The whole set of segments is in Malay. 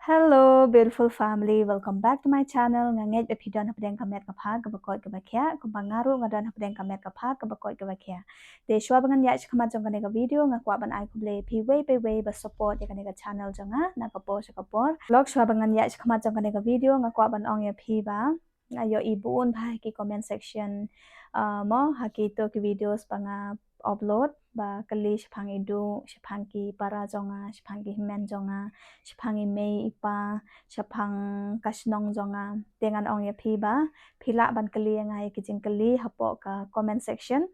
Hello, beautiful family. Welcome back to my channel. Nganget epidan hapdeng kamet kapha kabakoi kabakya kumbangaru ngadan hapdeng kamet kapha kabakoi kabakya. De shwa bangan ya chkama jong kanega video ngakwa ban ai kuble pe way ba support ya kanega channel jonga nakapo shakapor. Vlog shwa bangan ya chkama jong kanega video ngakwa ban ong ya pi ba ayo ibun bhai ki comment section mo haki to ki videos banga upload ba kali shpang idu shpang ki para jonga shpang ki himen jonga shpang email ipa shpang kasnong jonga dengan ong ya pi ba pila ban kali ngai kijing kali hapo ka comment section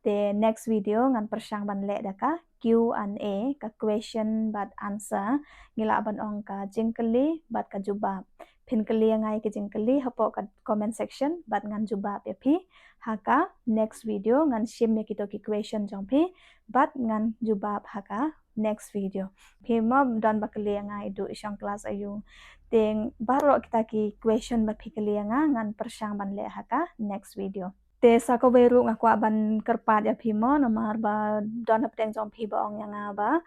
the next video ngan persang ban le daka Q&A ka question but answer ngila ban ong ka jingkali bat ka jubab pin kali ngai kijing kali hapo ka comment section bat ngan jubab ya pi haka next video ngan shim ya kito ki question jong pi bat ngan jubab haka next video pi mo dan bakali ngai du isang kelas ayu ting baro kita ki question bat pi kali ngan persang ban le haka next video te sako beru ngakwa ban kerpat ya pi mo nomar ba don hapdeng jong pi ba ong yang ba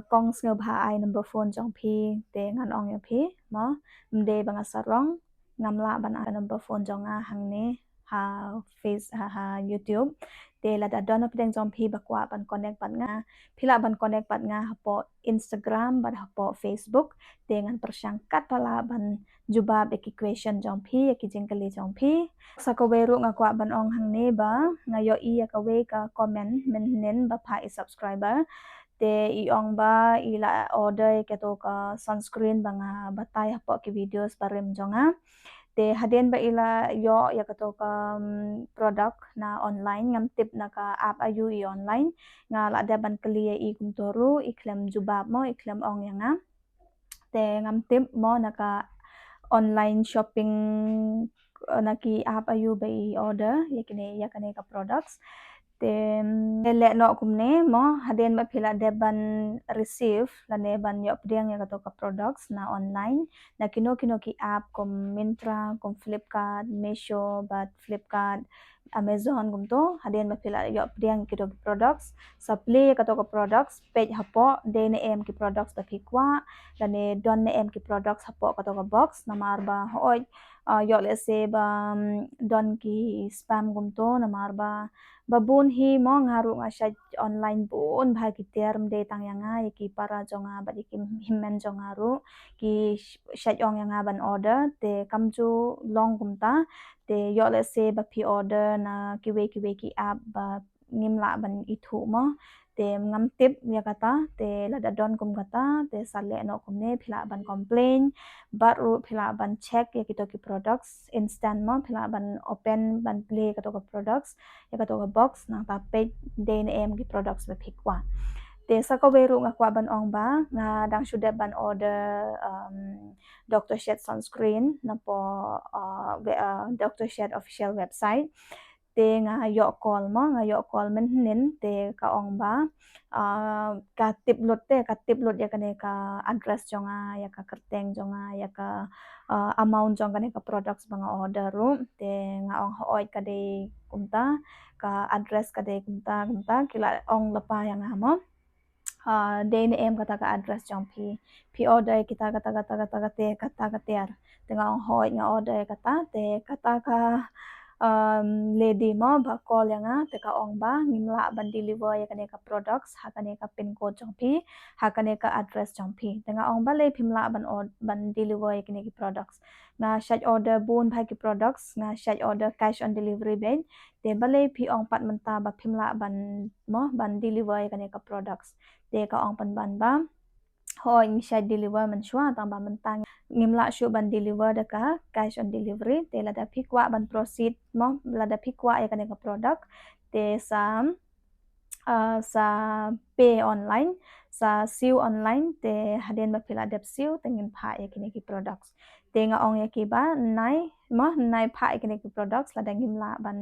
kong sngo ba ai number phone jong pi te ngan ong ya pi mo mde bang asarong ngamla ban ai number phone jong hang ne ha face ha YouTube te la da don hapdeng jong pi ba kwa ban connect ban nga pila ban connect ban nga hapo Instagram ban hapo Facebook te ngan persang kat pala ban jubab equation jong pi jingkali jong pi sako beru ngakwa ban ong hang ne ba ngayo I ka we ka comment men ba pa subscriber te I ong ba ila order ke to ka sunscreen banga batay hapo ki videos parim jonga te haden ba ila yo ya ka to ka product na online ngam tip na ka app ayu I online nga la da ban kli I kumtoru iklem jubab mo iklem ong yanga te ngam tip mo naka online shopping naki app ayu by order yakane ka products te le no kumne mo haden ba phila deban receive la ne ban yo pdiang ya ka products na online na kino ki app kom Myntra kom Flipkart Meesho bat Flipkart Amazon kumto haden ba phila yo pdiang ki products supply ka products page hapo de ne em ki products ba phikwa la ne don ne em ki products hapo ka box namar ba hoy yo le se ba don ki spam kumto namar ba babun hi mo ngaru nga sya online bun bha ki term de tang yanga ki para jonga ba ki himmen jongaru ki sya ong yanga ban order te kamju long kumta te yo le se ba pi order na ki we ki app ba ngimla ban ithu mo te ngam tip ya kata te la da don kum kata te sale no kumne phila ban complain baru phila ban check ya ki products instant mo phila ban open ban play ka products ya ka box nang ta page den em ki products ba phikwa te sako beru ngakwa ban ong ba nga dang sudah ban order Dr. Shed sunscreen na po Dr. Shed official website te nga yo call mo nga yo call men nin te ka ong ba ka tip lot ya kane ka address jonga ya ka kerteng jonga ya ka amount jong kane ka products banga order ru te nga ong hoy ka de kumta ka address ka de kumta kila ong lapa yang mo de em kata ka address jong pi order kita kata ter tengah ong hoy nga order kata te kata ka lady mo ba call yang te ka ong ba ngimla ban deliver ya kane ka products ha kane ka pin code jong pi ha kane ka address jong pi tengah ong ba le phimla ban deliver ya kane ki products na shat order bun bhai ki products na shat order cash on delivery ben te ba le pi ong pat menta ba phimla ban deliver ya kane ka products te ka ong pan ban ba hoy mi shat deliver man shwa tang ba mentang ngimla shu ban deliver da ka cash on delivery te la da phikwa ban proceed mo la da phikwa ya kane ka product te sa pay online sa siu online te haden ba phila dep siu tengin pha ya kine ki products te nga ong ya ki ba nai pha ya kine ki products la da ngimla ban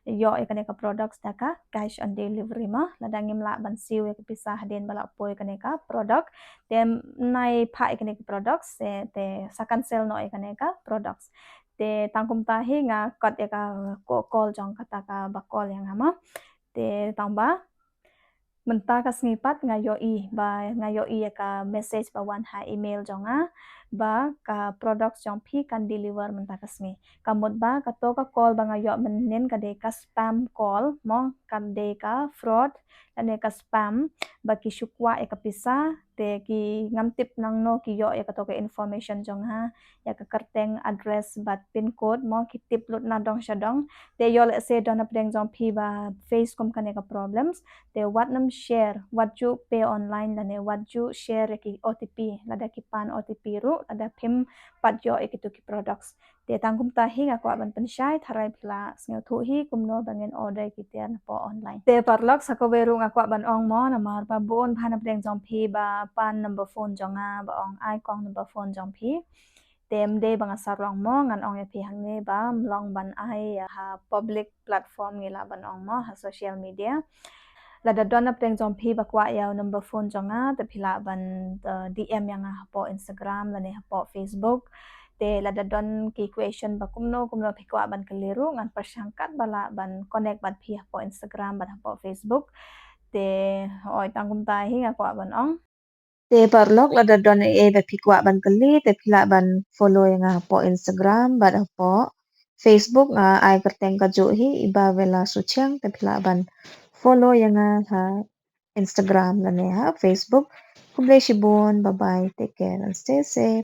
yo ya kane ka products da ka cash on delivery ma la da ngimla ban siu ya ki pisa haden bala po ya kane ka product te nai pha ya kine ki products te sa cancel no ya kane ka products te tangkum tahi nga kot ya ka call jong kata ka ba call yang ama te tamba Menta ka sengipat ngayoi ba ngayoi ka message ba wan ha email jonga ba ka products jong phi kan deliver menta ka sengi kamut ba ka to ka call ba ngayo menen ka de ka spam call mo kan de ka fraud ane ka spam ba ki shukwa e ka pisa te ki ngam tip nang no ki yo ya ka to ka information jong ha ya ka karteng address bat pin code mo ki tip lut na dong shadong te yo le se don apdeng jong phi ba face kom kan ka problems te wat nam share wat ju pay online la ne wat ju share ki OTP lada ki pan OTP ru ada phim pat jo e ki tu ki products te tangkum ta hi ga kwa ban pen shai tharai phila snge thu hi kumno bangen order ki tian po online te parlok sako beru nga kwa ban ong mo na mar pa bon bhan apdeng jong phi ba pan number phone jonga ba ong ai kong number phone jong phi tem de bang sarong mo ngan ong ya phi hang ne ba long ban ai ha public platform ni la ban ong mo ha social media lada dona preng jong phi bakwa yaw number phone jonga te phila ban DM yang po Instagram lane po Facebook te lada don ki question ba kumno phikwa ban kaliru ngan persangkat bala ban connect ban phi po Instagram ban po Facebook te oi tangkum tai hi ngakwa ban ong te parlok lada don e be phikwa ban kali te phila ban follow yang po Instagram ban po Facebook nga ai kerteng ka jo hi iba vela suchang te phila ban follow yang ha Instagram lane ha Facebook kumle shibon bye bye take care and stay safe